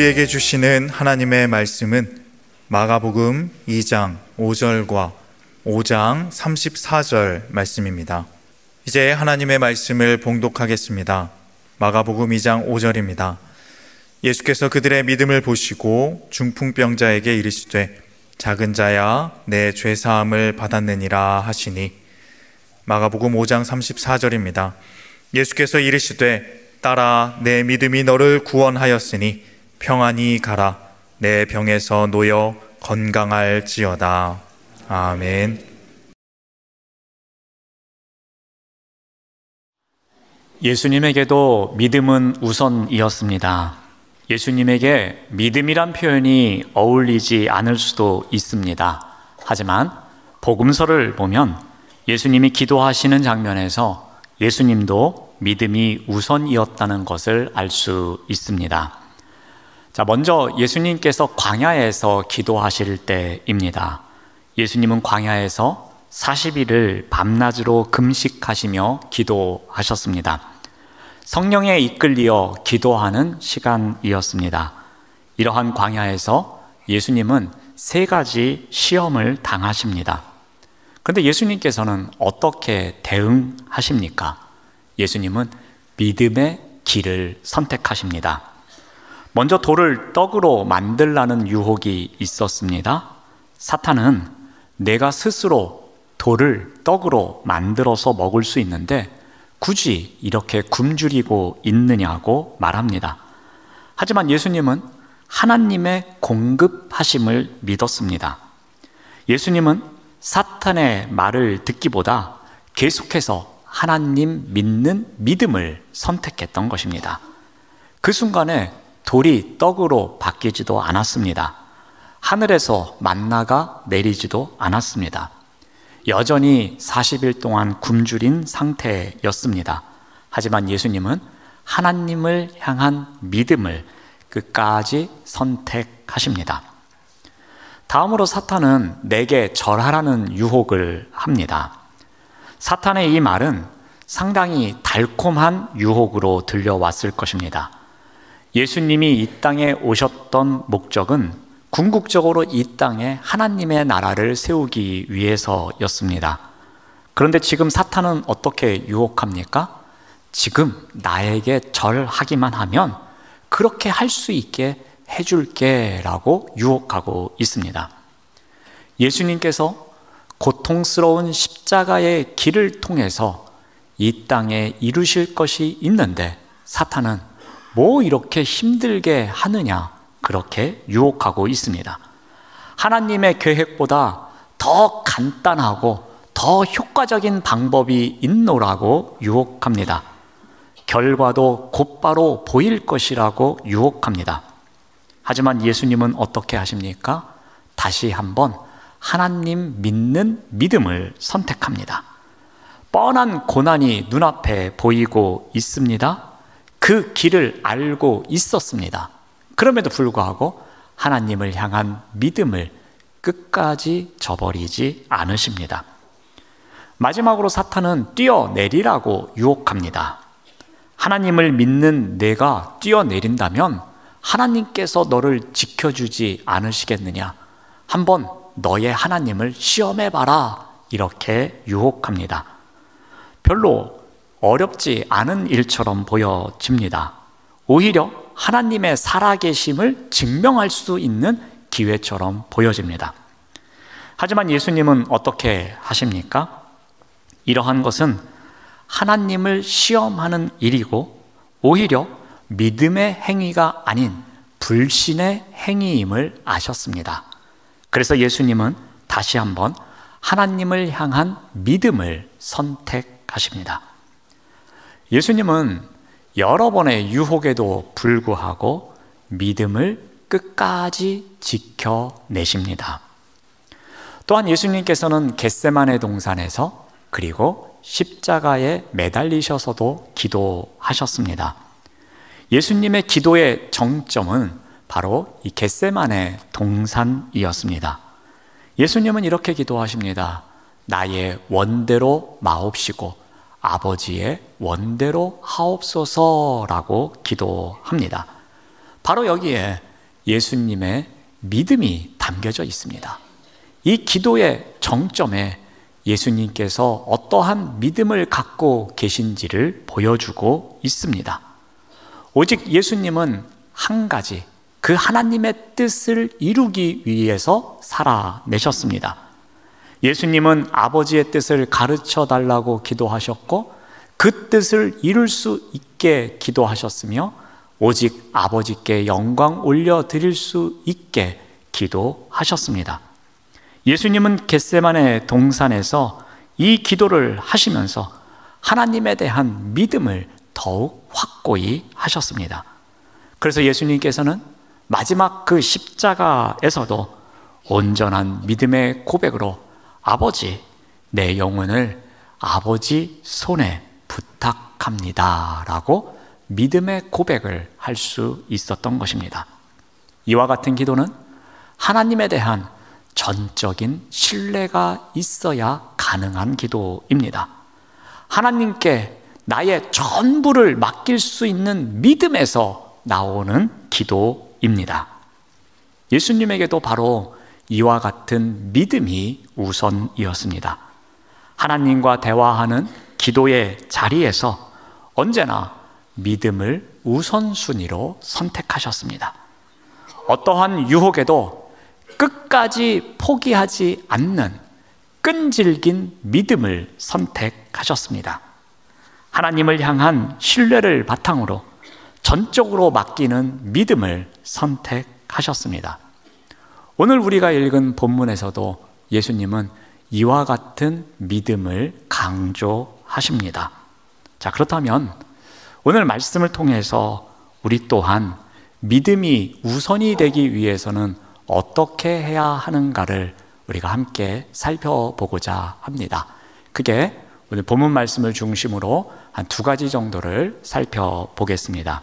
우리에게 주시는 하나님의 말씀은 마가복음 2장 5절과 5장 34절 말씀입니다. 이제 하나님의 말씀을 봉독하겠습니다. 마가복음 2장 5절입니다. 예수께서 그들의 믿음을 보시고 중풍병자에게 이르시되 작은 자야 내 죄사함을 받았느니라 하시니. 마가복음 5장 34절입니다. 예수께서 이르시되 딸아 내 믿음이 너를 구원하였으니 평안히 가라. 내 병에서 놓여 건강할지어다. 아멘. 예수님에게도 믿음은 우선이었습니다. 예수님에게 믿음이란 표현이 어울리지 않을 수도 있습니다. 하지만 복음서를 보면 예수님이 기도하시는 장면에서 예수님도 믿음이 우선이었다는 것을 알 수 있습니다. 자, 먼저 예수님께서 광야에서 기도하실 때입니다. 예수님은 광야에서 40일을 밤낮으로 금식하시며 기도하셨습니다. 성령에 이끌리어 기도하는 시간이었습니다. 이러한 광야에서 예수님은 3가지 시험을 당하십니다. 그런데 예수님께서는 어떻게 대응하십니까? 예수님은 믿음의 길을 선택하십니다. 먼저 돌을 떡으로 만들라는 유혹이 있었습니다. 사탄은 내가 스스로 돌을 떡으로 만들어서 먹을 수 있는데 굳이 이렇게 굶주리고 있느냐고 말합니다. 하지만 예수님은 하나님의 공급하심을 믿었습니다. 예수님은 사탄의 말을 듣기보다 계속해서 하나님 믿는 믿음을 선택했던 것입니다. 그 순간에 돌이 떡으로 바뀌지도 않았습니다. 하늘에서 만나가 내리지도 않았습니다. 여전히 40일 동안 굶주린 상태였습니다. 하지만 예수님은 하나님을 향한 믿음을 끝까지 선택하십니다. 다음으로 사탄은 내게 절하라는 유혹을 합니다. 사탄의 이 말은 상당히 달콤한 유혹으로 들려왔을 것입니다. 예수님이 이 땅에 오셨던 목적은 궁극적으로 이 땅에 하나님의 나라를 세우기 위해서였습니다. 그런데 지금 사탄은 어떻게 유혹합니까? 지금 나에게 절하기만 하면 그렇게 할 수 있게 해줄게 라고 유혹하고 있습니다. 예수님께서 고통스러운 십자가의 길을 통해서 이 땅에 이루실 것이 있는데 사탄은 뭐 이렇게 힘들게 하느냐, 그렇게 유혹하고 있습니다. 하나님의 계획보다 더 간단하고 더 효과적인 방법이 있노라고 유혹합니다. 결과도 곧바로 보일 것이라고 유혹합니다. 하지만 예수님은 어떻게 하십니까? 다시 한번 하나님 믿는 믿음을 선택합니다. 뻔한 고난이 눈앞에 보이고 있습니다. 그 길을 알고 있었습니다. 그럼에도 불구하고 하나님을 향한 믿음을 끝까지 저버리지 않으십니다. 마지막으로 사탄은 뛰어내리라고 유혹합니다. 하나님을 믿는 내가 뛰어내린다면 하나님께서 너를 지켜주지 않으시겠느냐? 한번 너의 하나님을 시험해봐라. 이렇게 유혹합니다. 별로 어렵지 않은 일처럼 보여집니다. 오히려 하나님의 살아계심을 증명할 수 있는 기회처럼 보여집니다. 하지만 예수님은 어떻게 하십니까? 이러한 것은 하나님을 시험하는 일이고 오히려 믿음의 행위가 아닌 불신의 행위임을 아셨습니다. 그래서 예수님은 다시 한번 하나님을 향한 믿음을 선택하십니다. 예수님은 여러 번의 유혹에도 불구하고 믿음을 끝까지 지켜내십니다. 또한 예수님께서는 겟세마네 동산에서 그리고 십자가에 매달리셔서도 기도하셨습니다. 예수님의 기도의 정점은 바로 이 겟세마네 동산이었습니다. 예수님은 이렇게 기도하십니다. 나의 원대로 마옵시고 아버지의 원대로 하옵소서라고 기도합니다. 바로 여기에 예수님의 믿음이 담겨져 있습니다. 이 기도의 정점에 예수님께서 어떠한 믿음을 갖고 계신지를 보여주고 있습니다. 오직 예수님은 한 가지, 그 하나님의 뜻을 이루기 위해서 살아내셨습니다. 예수님은 아버지의 뜻을 가르쳐 달라고 기도하셨고 그 뜻을 이룰 수 있게 기도하셨으며 오직 아버지께 영광 올려드릴 수 있게 기도하셨습니다. 예수님은 겟세마네 동산에서 이 기도를 하시면서 하나님에 대한 믿음을 더욱 확고히 하셨습니다. 그래서 예수님께서는 마지막 그 십자가에서도 온전한 믿음의 고백으로 아버지, 내 영혼을 아버지 손에 부탁합니다 라고 믿음의 고백을 할 수 있었던 것입니다. 이와 같은 기도는 하나님에 대한 전적인 신뢰가 있어야 가능한 기도입니다. 하나님께 나의 전부를 맡길 수 있는 믿음에서 나오는 기도입니다. 예수님에게도 바로 이와 같은 믿음이 우선이었습니다. 하나님과 대화하는 기도의 자리에서 언제나 믿음을 우선순위로 선택하셨습니다. 어떠한 유혹에도 끝까지 포기하지 않는 끈질긴 믿음을 선택하셨습니다. 하나님을 향한 신뢰를 바탕으로 전적으로 맡기는 믿음을 선택하셨습니다. 오늘 우리가 읽은 본문에서도 예수님은 이와 같은 믿음을 강조하십니다. 자, 그렇다면 오늘 말씀을 통해서 우리 또한 믿음이 우선이 되기 위해서는 어떻게 해야 하는가를 우리가 함께 살펴보고자 합니다. 그게 오늘 본문 말씀을 중심으로 한 두 가지 정도를 살펴보겠습니다.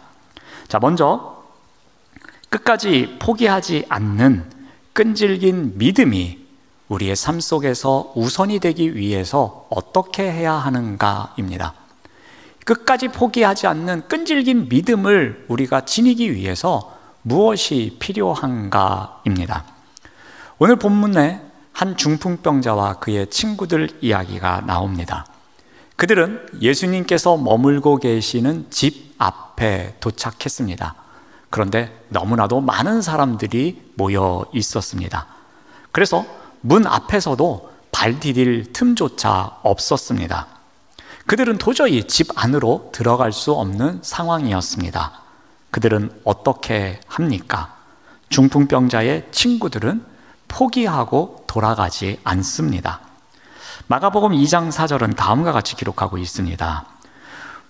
자, 먼저 끝까지 포기하지 않는 끈질긴 믿음이 우리의 삶 속에서 우선이 되기 위해서 어떻게 해야 하는가입니다. 끝까지 포기하지 않는 끈질긴 믿음을 우리가 지니기 위해서 무엇이 필요한가입니다. 오늘 본문에 한 중풍병자와 그의 친구들 이야기가 나옵니다. 그들은 예수님께서 머물고 계시는 집 앞에 도착했습니다. 그런데 너무나도 많은 사람들이 모여 있었습니다. 그래서 문 앞에서도 발 디딜 틈조차 없었습니다. 그들은 도저히 집 안으로 들어갈 수 없는 상황이었습니다. 그들은 어떻게 합니까? 중풍병자의 친구들은 포기하고 돌아가지 않습니다. 마가복음 2장 4절은 다음과 같이 기록하고 있습니다.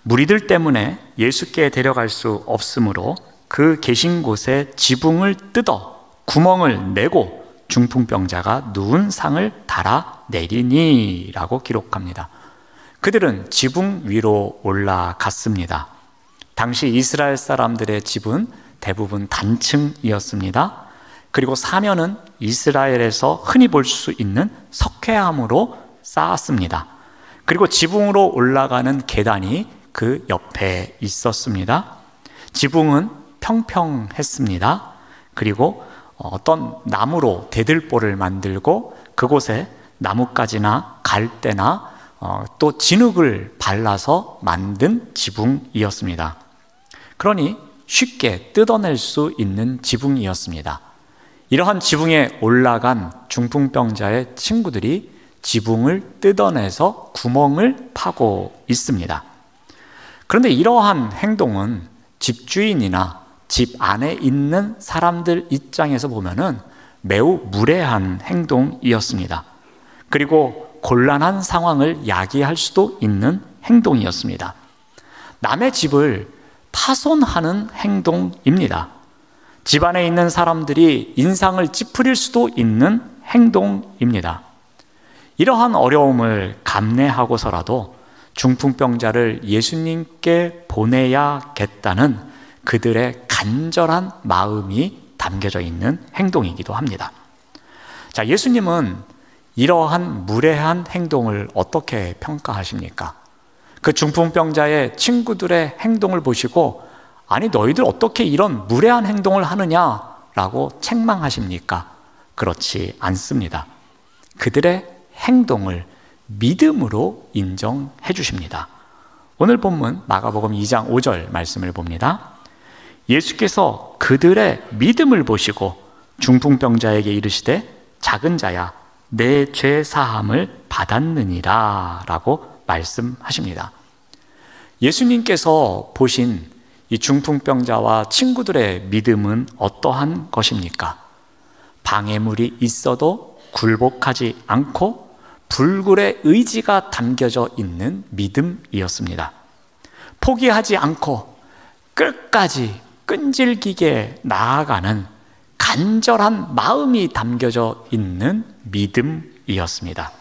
무리들 때문에 예수께 데려갈 수 없으므로 그 계신 곳에 지붕을 뜯어 구멍을 내고 중풍병자가 누운 상을 달아 내리니 라고 기록합니다. 그들은 지붕 위로 올라갔습니다. 당시 이스라엘 사람들의 집은 대부분 단층이었습니다. 그리고 사면은 이스라엘에서 흔히 볼 수 있는 석회암으로 쌓았습니다. 그리고 지붕으로 올라가는 계단이 그 옆에 있었습니다. 지붕은 평평했습니다. 그리고 어떤 나무로 대들보를 만들고 그곳에 나뭇가지나 갈대나 또 진흙을 발라서 만든 지붕이었습니다. 그러니 쉽게 뜯어낼 수 있는 지붕이었습니다. 이러한 지붕에 올라간 중풍병자의 친구들이 지붕을 뜯어내서 구멍을 파고 있습니다. 그런데 이러한 행동은 집주인이나 집 안에 있는 사람들 입장에서 보면은 매우 무례한 행동이었습니다. 그리고 곤란한 상황을 야기할 수도 있는 행동이었습니다. 남의 집을 파손하는 행동입니다. 집 안에 있는 사람들이 인상을 찌푸릴 수도 있는 행동입니다. 이러한 어려움을 감내하고서라도 중풍병자를 예수님께 보내야겠다는 그들의 간절한 마음이 담겨져 있는 행동이기도 합니다. 자, 예수님은 이러한 무례한 행동을 어떻게 평가하십니까? 그 중풍병자의 친구들의 행동을 보시고 아니 너희들 어떻게 이런 무례한 행동을 하느냐 라고 책망하십니까? 그렇지 않습니다. 그들의 행동을 믿음으로 인정해 주십니다. 오늘 본문 마가복음 2장 5절 말씀을 봅니다. 예수께서 그들의 믿음을 보시고 중풍병자에게 이르시되 작은 자야 내 죄 사함을 받았느니라 라고 말씀하십니다. 예수님께서 보신 이 중풍병자와 친구들의 믿음은 어떠한 것입니까? 방해물이 있어도 굴복하지 않고 불굴의 의지가 담겨져 있는 믿음이었습니다. 포기하지 않고 끝까지 끈질기게 나아가는 간절한 마음이 담겨져 있는 믿음이었습니다.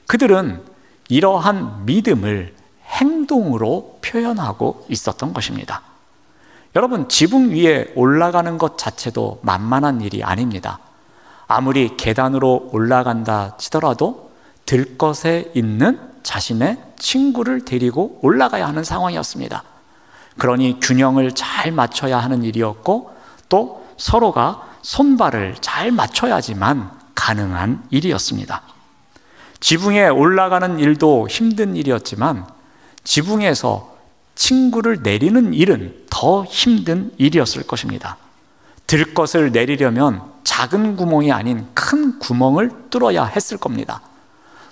그들은 이러한 믿음을 행동으로 표현하고 있었던 것입니다. 여러분, 지붕 위에 올라가는 것 자체도 만만한 일이 아닙니다. 아무리 계단으로 올라간다 치더라도 들것에 있는 자신의 친구를 데리고 올라가야 하는 상황이었습니다. 그러니 균형을 잘 맞춰야 하는 일이었고 또 서로가 손발을 잘 맞춰야지만 가능한 일이었습니다. 지붕에 올라가는 일도 힘든 일이었지만 지붕에서 친구를 내리는 일은 더 힘든 일이었을 것입니다. 들것을 내리려면 작은 구멍이 아닌 큰 구멍을 뚫어야 했을 겁니다.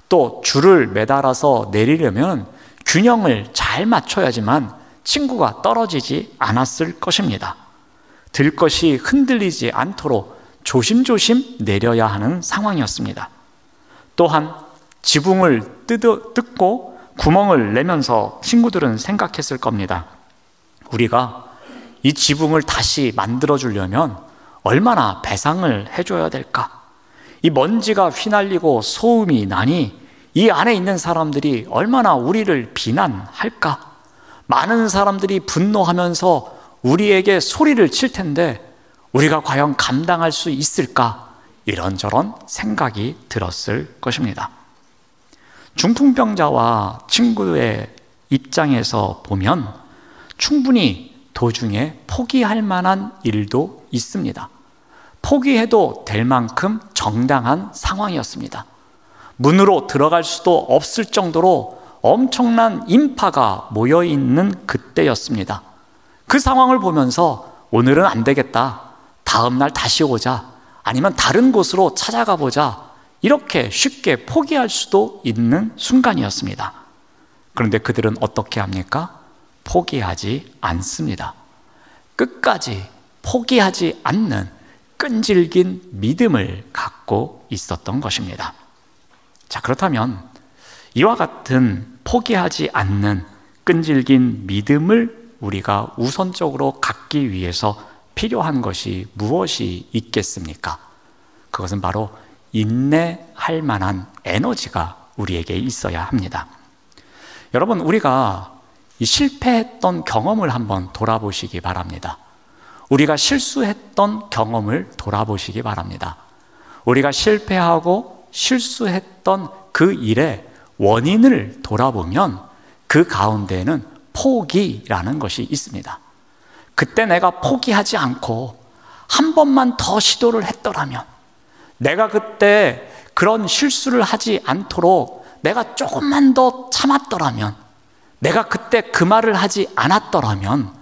또 줄을 매달아서 내리려면 균형을 잘 맞춰야지만 친구가 떨어지지 않았을 것입니다. 들것이 흔들리지 않도록 조심조심 내려야 하는 상황이었습니다. 또한 지붕을 뜯고 구멍을 내면서 친구들은 생각했을 겁니다. 우리가 이 지붕을 다시 만들어주려면 얼마나 배상을 해줘야 될까? 이 먼지가 휘날리고 소음이 나니 이 안에 있는 사람들이 얼마나 우리를 비난할까? 많은 사람들이 분노하면서 우리에게 소리를 칠 텐데 우리가 과연 감당할 수 있을까? 이런저런 생각이 들었을 것입니다. 중풍병자와 친구의 입장에서 보면 충분히 도중에 포기할 만한 일도 있습니다. 포기해도 될 만큼 정당한 상황이었습니다. 문으로 들어갈 수도 없을 정도로 엄청난 인파가 모여있는 그때였습니다. 그 상황을 보면서 오늘은 안 되겠다, 다음 날 다시 오자, 아니면 다른 곳으로 찾아가 보자, 이렇게 쉽게 포기할 수도 있는 순간이었습니다. 그런데 그들은 어떻게 합니까? 포기하지 않습니다. 끝까지 포기하지 않는 끈질긴 믿음을 갖고 있었던 것입니다. 자, 그렇다면 이와 같은 포기하지 않는 끈질긴 믿음을 우리가 우선적으로 갖기 위해서 필요한 것이 무엇이 있겠습니까? 그것은 바로 인내할 만한 에너지가 우리에게 있어야 합니다. 여러분, 우리가 이 실패했던 경험을 한번 돌아보시기 바랍니다. 우리가 실수했던 경험을 돌아보시기 바랍니다. 우리가 실패하고 실수했던 그 일의 원인을 돌아보면 그 가운데에는 포기라는 것이 있습니다. 그때 내가 포기하지 않고 한 번만 더 시도를 했더라면, 내가 그때 그런 실수를 하지 않도록 내가 조금만 더 참았더라면, 내가 그때 그 말을 하지 않았더라면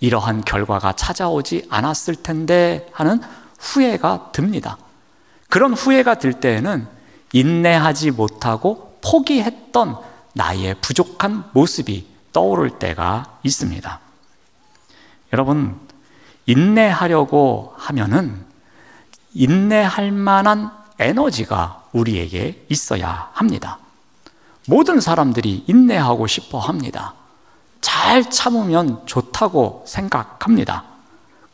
이러한 결과가 찾아오지 않았을 텐데 하는 후회가 듭니다. 그런 후회가 들 때에는 인내하지 못하고 포기했던 나의 부족한 모습이 떠오를 때가 있습니다. 여러분, 인내하려고 하면은 인내할 만한 에너지가 우리에게 있어야 합니다. 모든 사람들이 인내하고 싶어 합니다. 잘 참으면 좋다고 생각합니다.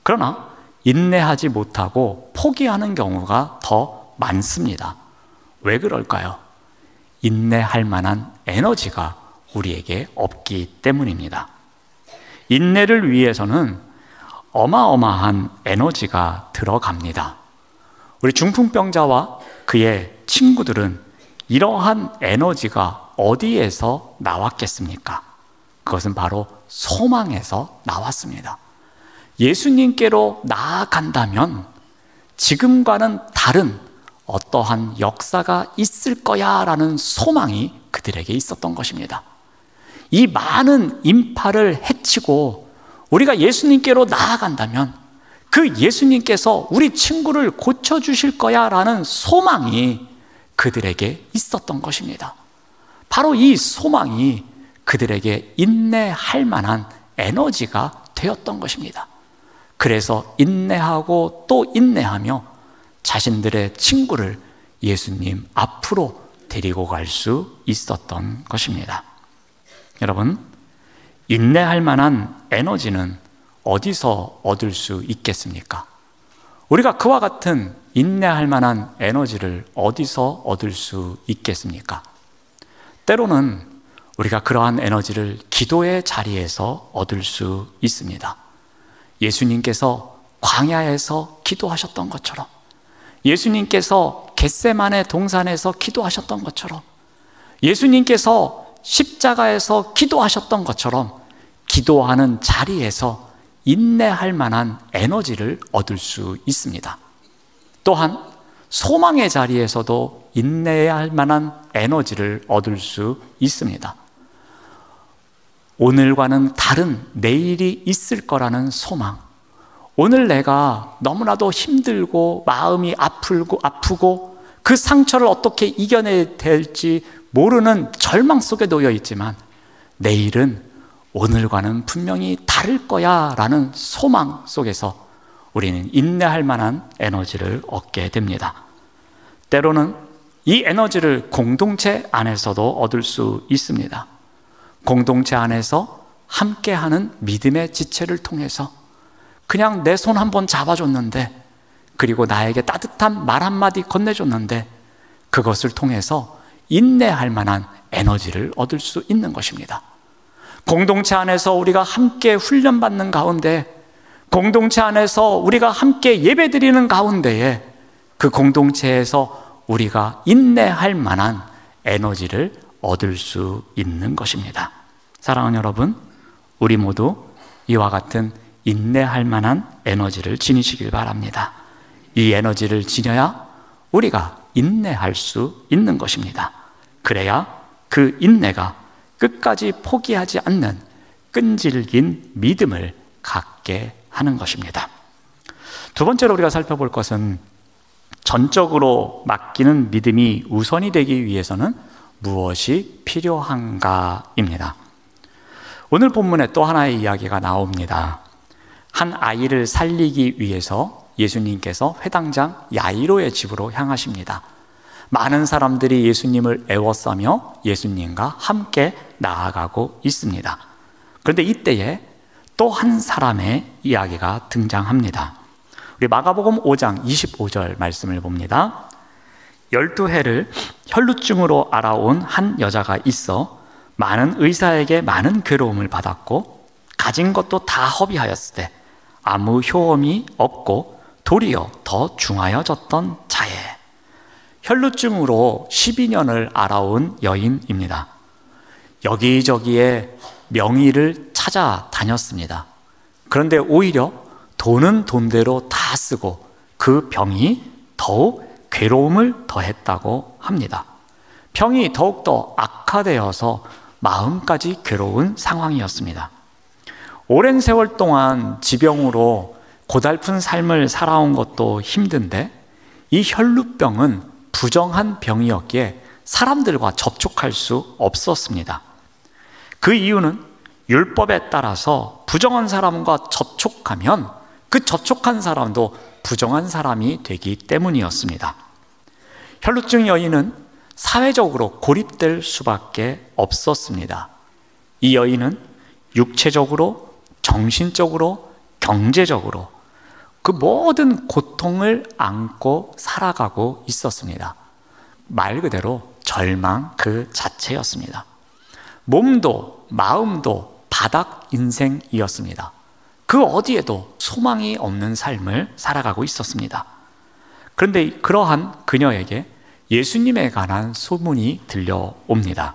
그러나 인내하지 못하고 포기하는 경우가 더 많습니다. 왜 그럴까요? 인내할 만한 에너지가 우리에게 없기 때문입니다. 인내를 위해서는 어마어마한 에너지가 들어갑니다. 우리 중풍병자와 그의 친구들은 이러한 에너지가 어디에서 나왔겠습니까? 그것은 바로 소망에서 나왔습니다. 예수님께로 나아간다면 지금과는 다른 어떠한 역사가 있을 거야 라는 소망이 그들에게 있었던 것입니다. 이 많은 인파를 해치고 우리가 예수님께로 나아간다면 그 예수님께서 우리 친구를 고쳐주실 거야 라는 소망이 그들에게 있었던 것입니다. 바로 이 소망이 그들에게 인내할 만한 에너지가 되었던 것입니다. 그래서 인내하고 또 인내하며 자신들의 친구를 예수님 앞으로 데리고 갈 수 있었던 것입니다. 여러분, 인내할 만한 에너지는 어디서 얻을 수 있겠습니까? 우리가 그와 같은 인내할 만한 에너지를 어디서 얻을 수 있겠습니까? 때로는 우리가 그러한 에너지를 기도의 자리에서 얻을 수 있습니다. 예수님께서 광야에서 기도하셨던 것처럼, 예수님께서 겟세마네 동산에서 기도하셨던 것처럼, 예수님께서 십자가에서 기도하셨던 것처럼 기도하는 자리에서 인내할 만한 에너지를 얻을 수 있습니다. 또한 소망의 자리에서도 인내할 만한 에너지를 얻을 수 있습니다. 오늘과는 다른 내일이 있을 거라는 소망, 오늘 내가 너무나도 힘들고 마음이 아프고 그 상처를 어떻게 이겨내야 될지 모르는 절망 속에 놓여 있지만 내일은 오늘과는 분명히 다를 거야 라는 소망 속에서 우리는 인내할 만한 에너지를 얻게 됩니다. 때로는 이 에너지를 공동체 안에서도 얻을 수 있습니다. 공동체 안에서 함께하는 믿음의 지체를 통해서 그냥 내 손 한번 잡아줬는데, 그리고 나에게 따뜻한 말 한마디 건네줬는데 그것을 통해서 인내할 만한 에너지를 얻을 수 있는 것입니다. 공동체 안에서 우리가 함께 훈련받는 가운데, 공동체 안에서 우리가 함께 예배드리는 가운데에 그 공동체에서 우리가 인내할 만한 에너지를 얻을 수 있는 것입니다. 사랑하는 여러분, 우리 모두 이와 같은 인내할 만한 에너지를 지니시길 바랍니다. 이 에너지를 지녀야 우리가 인내할 수 있는 것입니다. 그래야 그 인내가 끝까지 포기하지 않는 끈질긴 믿음을 갖게 하는 것입니다. 두 번째로 우리가 살펴볼 것은 전적으로 맡기는 믿음이 우선이 되기 위해서는 무엇이 필요한가입니다. 오늘 본문에 또 하나의 이야기가 나옵니다. 한 아이를 살리기 위해서 예수님께서 회당장 야이로의 집으로 향하십니다. 많은 사람들이 예수님을 애워싸며 예수님과 함께 나아가고 있습니다. 그런데 이때에 또 한 사람의 이야기가 등장합니다. 우리 마가복음 5장 25절 말씀을 봅니다. 12해를 혈루증으로 앓아온 한 여자가 있어 많은 의사에게 많은 괴로움을 받았고 가진 것도 다 허비하였을 때 아무 효험이 없고 도리어 더 중하여졌던 자예. 혈루증으로 12년을 앓아온 여인입니다. 여기저기에 명의를 찾아다녔습니다. 그런데 오히려 돈은 돈대로 다 쓰고 그 병이 더욱 괴로움을 더했다고 합니다. 병이 더욱더 악화되어서 마음까지 괴로운 상황이었습니다. 오랜 세월 동안 지병으로 고달픈 삶을 살아온 것도 힘든데 이 혈루병은 부정한 병이었기에 사람들과 접촉할 수 없었습니다. 그 이유는 율법에 따라서 부정한 사람과 접촉하면 그 접촉한 사람도 부정한 사람이 되기 때문이었습니다. 혈루증 여인은 사회적으로 고립될 수밖에 없었습니다. 이 여인은 육체적으로, 정신적으로, 경제적으로 그 모든 고통을 안고 살아가고 있었습니다. 말 그대로 절망 그 자체였습니다. 몸도 마음도 바닥 인생이었습니다. 그 어디에도 소망이 없는 삶을 살아가고 있었습니다. 그런데 그러한 그녀에게 예수님에 관한 소문이 들려옵니다.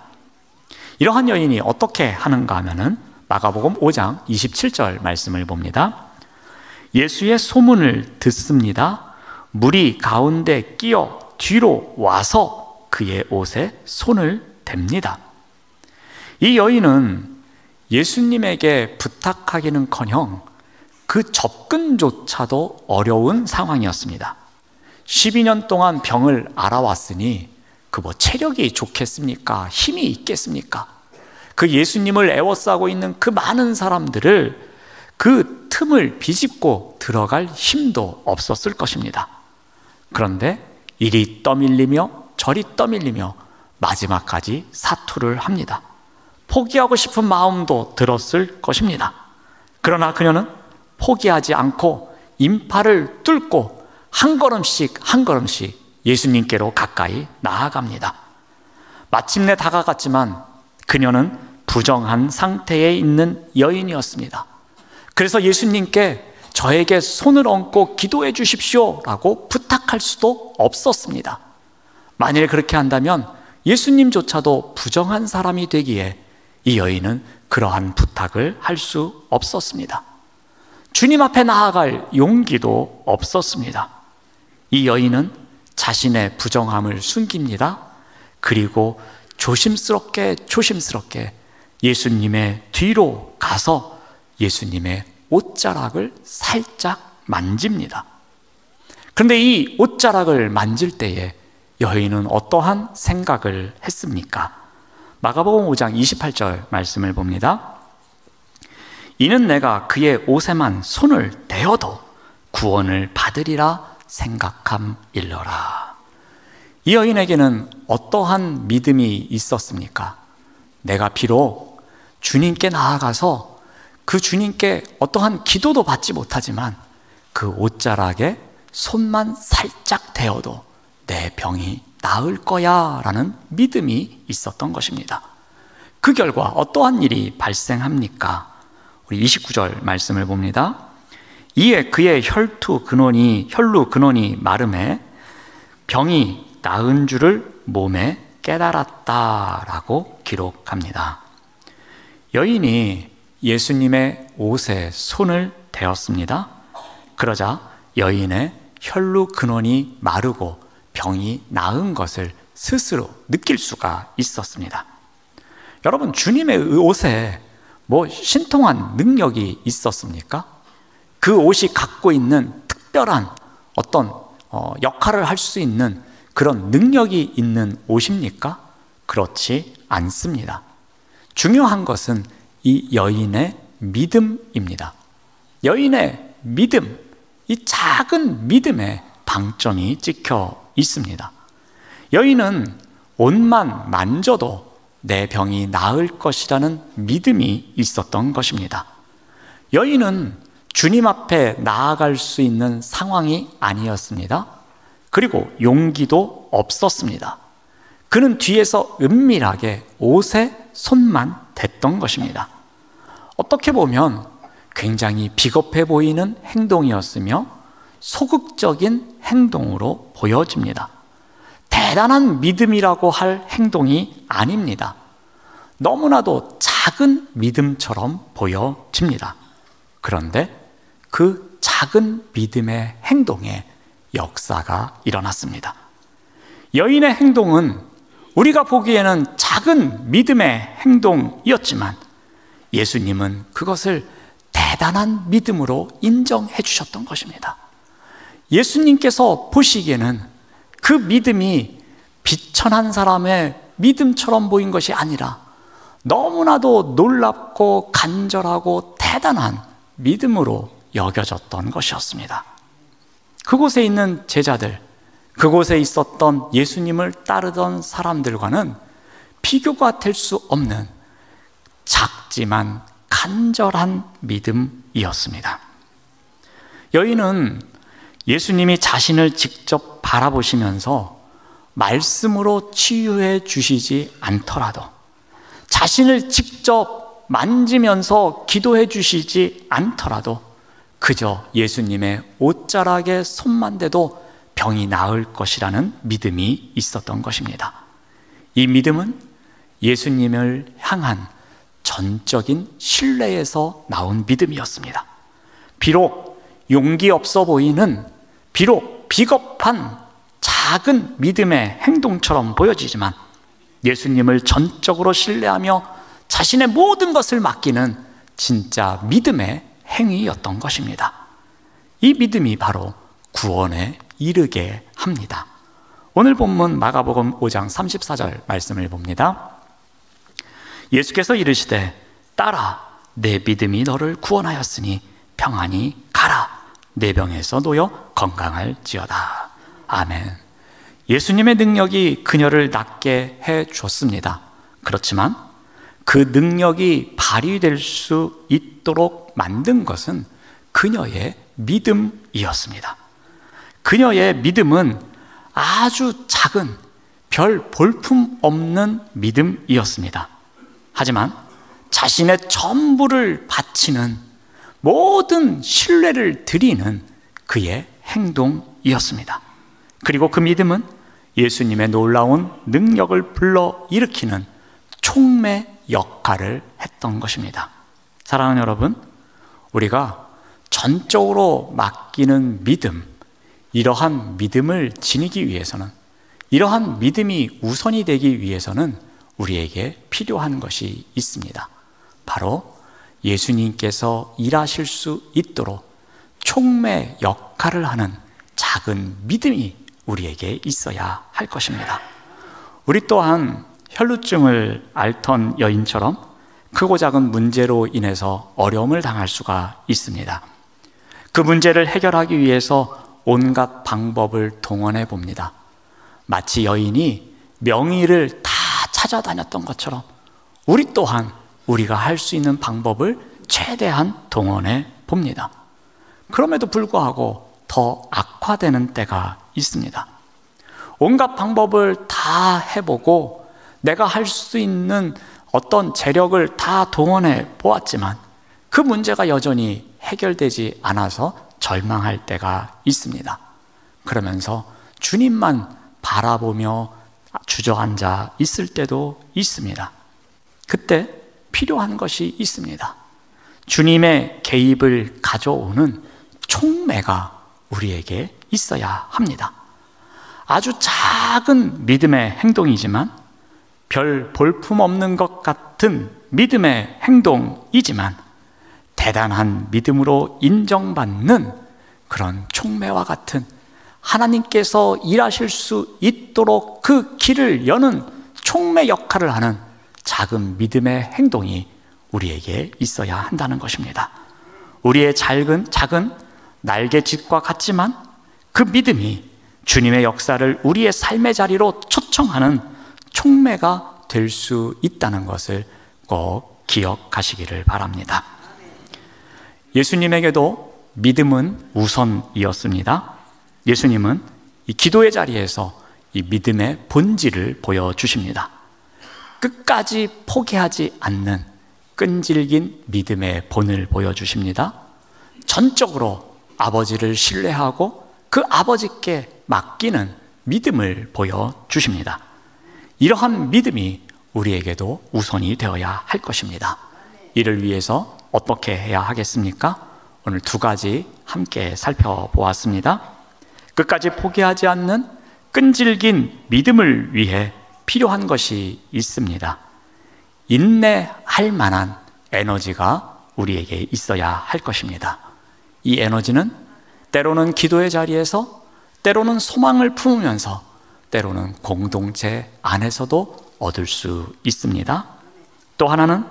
이러한 여인이 어떻게 하는가 하면은 마가복음 5장 27절 말씀을 봅니다. 예수의 소문을 듣습니다. 무리 가운데 끼어 뒤로 와서 그의 옷에 손을 댑니다. 이 여인은 예수님에게 부탁하기는커녕 그 접근조차도 어려운 상황이었습니다. 12년 동안 병을 앓아왔으니 그 뭐 체력이 좋겠습니까? 힘이 있겠습니까? 그 예수님을 애워싸고 있는 그 많은 사람들을 그 틈을 비집고 들어갈 힘도 없었을 것입니다. 그런데 이리 떠밀리며 저리 떠밀리며 마지막까지 사투를 합니다. 포기하고 싶은 마음도 들었을 것입니다. 그러나 그녀는 포기하지 않고 인파를 뚫고 한 걸음씩 한 걸음씩 예수님께로 가까이 나아갑니다. 마침내 다가갔지만 그녀는 부정한 상태에 있는 여인이었습니다. 그래서 예수님께 저에게 손을 얹고 기도해 주십시오 라고 부탁할 수도 없었습니다. 만일 그렇게 한다면 예수님조차도 부정한 사람이 되기에 이 여인은 그러한 부탁을 할 수 없었습니다. 주님 앞에 나아갈 용기도 없었습니다. 이 여인은 자신의 부정함을 숨깁니다. 그리고 조심스럽게 예수님의 뒤로 가서 예수님의 옷자락을 살짝 만집니다. 그런데 이 옷자락을 만질 때에 여인은 어떠한 생각을 했습니까? 마가복음 5장 28절 말씀을 봅니다. 이는 내가 그의 옷에만 손을 대어도 구원을 받으리라 생각함일러라. 이 여인에게는 어떠한 믿음이 있었습니까? 내가 비록 주님께 나아가서 그 주님께 어떠한 기도도 받지 못하지만 그 옷자락에 손만 살짝 대어도 내 병이 나을 거야 라는 믿음이 있었던 것입니다. 그 결과 어떠한 일이 발생합니까? 우리 29절 말씀을 봅니다. 이에 그의 혈루 근원이 마름에 병이 나은 줄을 몸에 깨달았다라고 기록합니다. 여인이 예수님의 옷에 손을 대었습니다. 그러자 여인의 혈루 근원이 마르고 병이 나은 것을 스스로 느낄 수가 있었습니다. 여러분, 주님의 옷에 뭐 신통한 능력이 있었습니까? 그 옷이 갖고 있는 특별한 어떤 역할을 할 수 있는 그런 능력이 있는 옷입니까? 그렇지 않습니다. 중요한 것은 이 여인의 믿음입니다. 여인의 믿음, 이 작은 믿음에 방점이 찍혀 있습니다. 여인은 옷만 만져도 내 병이 나을 것이라는 믿음이 있었던 것입니다. 여인은 주님 앞에 나아갈 수 있는 상황이 아니었습니다. 그리고 용기도 없었습니다. 그는 뒤에서 은밀하게 옷에 손만 댔던 것입니다. 어떻게 보면 굉장히 비겁해 보이는 행동이었으며 소극적인 행동으로 보여집니다. 대단한 믿음이라고 할 행동이 아닙니다. 너무나도 작은 믿음처럼 보여집니다. 그런데 그 작은 믿음의 행동에 역사가 일어났습니다. 여인의 행동은 우리가 보기에는 작은 믿음의 행동이었지만 예수님은 그것을 대단한 믿음으로 인정해 주셨던 것입니다. 예수님께서 보시기에는 그 믿음이 비천한 사람의 믿음처럼 보인 것이 아니라 너무나도 놀랍고 간절하고 대단한 믿음으로 여겨졌던 것이었습니다. 그곳에 있는 제자들, 그곳에 있었던 예수님을 따르던 사람들과는 비교가 될 수 없는 작지만 간절한 믿음이었습니다. 여인은 예수님이 자신을 직접 바라보시면서 말씀으로 치유해 주시지 않더라도, 자신을 직접 만지면서 기도해 주시지 않더라도 그저 예수님의 옷자락에 손만 대도 병이 나을 것이라는 믿음이 있었던 것입니다. 이 믿음은 예수님을 향한 전적인 신뢰에서 나온 믿음이었습니다. 비록 용기 없어 보이는, 비록 비겁한 작은 믿음의 행동처럼 보여지지만 예수님을 전적으로 신뢰하며 자신의 모든 것을 맡기는 진짜 믿음의 행위였던 것입니다. 이 믿음이 바로 구원에 이르게 합니다. 오늘 본문 마가복음 5장 34절 말씀을 봅니다. 예수께서 이르시되 딸아 내 믿음이 너를 구원하였으니 평안히 가라 내 병에서 놓여 건강할지어다. 아멘. 예수님의 능력이 그녀를 낫게 해줬습니다. 그렇지만 그 능력이 발휘될 수 있도록 만든 것은 그녀의 믿음이었습니다. 그녀의 믿음은 아주 작은 별 볼품 없는 믿음이었습니다. 하지만 자신의 전부를 바치는 모든 신뢰를 드리는 그의 행동이었습니다. 그리고 그 믿음은 예수님의 놀라운 능력을 불러일으키는 촉매 역할을 했던 것입니다. 사랑하는 여러분, 우리가 전적으로 맡기는 믿음, 이러한 믿음을 지니기 위해서는, 이러한 믿음이 우선이 되기 위해서는 우리에게 필요한 것이 있습니다. 바로 예수님께서 일하실 수 있도록 촉매 역할을 하는 작은 믿음이 우리에게 있어야 할 것입니다. 우리 또한 혈루증을 앓던 여인처럼 크고 작은 문제로 인해서 어려움을 당할 수가 있습니다. 그 문제를 해결하기 위해서 온갖 방법을 동원해 봅니다. 마치 여인이 명의를 다 찾아다녔던 것처럼 우리 또한 우리가 할 수 있는 방법을 최대한 동원해 봅니다. 그럼에도 불구하고 더 악화되는 때가 있습니다. 온갖 방법을 다 해보고 내가 할 수 있는 어떤 재력을 다 동원해 보았지만 그 문제가 여전히 해결되지 않아서 절망할 때가 있습니다. 그러면서 주님만 바라보며 주저앉아 있을 때도 있습니다. 그때 필요한 것이 있습니다. 주님의 개입을 가져오는 촉매가 우리에게 있어야 합니다. 아주 작은 믿음의 행동이지만 별 볼품없는 것 같은 믿음의 행동이지만 대단한 믿음으로 인정받는 그런 촉매와 같은 하나님께서 일하실 수 있도록 그 길을 여는 촉매 역할을 하는 작은 믿음의 행동이 우리에게 있어야 한다는 것입니다. 우리의 작은 날개짓과 같지만 그 믿음이 주님의 역사를 우리의 삶의 자리로 초청하는 촉매가 될 수 있다는 것을 꼭 기억하시기를 바랍니다. 예수님에게도 믿음은 우선이었습니다. 예수님은 이 기도의 자리에서 이 믿음의 본질을 보여주십니다. 끝까지 포기하지 않는 끈질긴 믿음의 본을 보여주십니다. 전적으로 아버지를 신뢰하고 그 아버지께 맡기는 믿음을 보여주십니다. 이러한 믿음이 우리에게도 우선이 되어야 할 것입니다. 이를 위해서 어떻게 해야 하겠습니까? 오늘 두 가지 함께 살펴보았습니다. 끝까지 포기하지 않는 끈질긴 믿음을 위해 필요한 것이 있습니다. 인내할 만한 에너지가 우리에게 있어야 할 것입니다. 이 에너지는 때로는 기도의 자리에서, 때로는 소망을 품으면서, 때로는 공동체 안에서도 얻을 수 있습니다. 또 하나는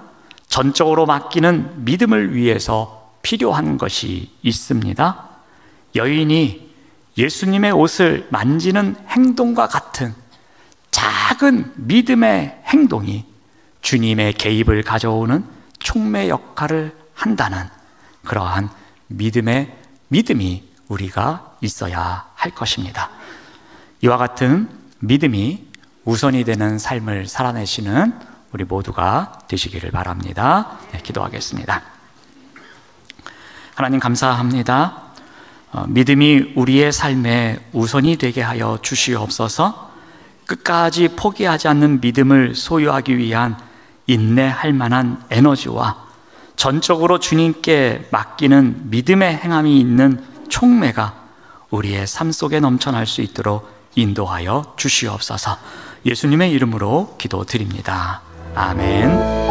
전적으로 맡기는 믿음을 위해서 필요한 것이 있습니다. 여인이 예수님의 옷을 만지는 행동과 같은 작은 믿음의 행동이 주님의 개입을 가져오는 촉매 역할을 한다는 그러한 믿음이 우리가 있어야 할 것입니다. 이와 같은 믿음이 우선이 되는 삶을 살아내시는 우리 모두가 되시기를 바랍니다. 네, 기도하겠습니다. 하나님 감사합니다. 믿음이 우리의 삶에 우선이 되게 하여 주시옵소서. 끝까지 포기하지 않는 믿음을 소유하기 위한 인내할 만한 에너지와 전적으로 주님께 맡기는 믿음의 행함이 있는 촉매가 우리의 삶 속에 넘쳐날 수 있도록 인도하여 주시옵소서. 예수님의 이름으로 기도드립니다. 아멘.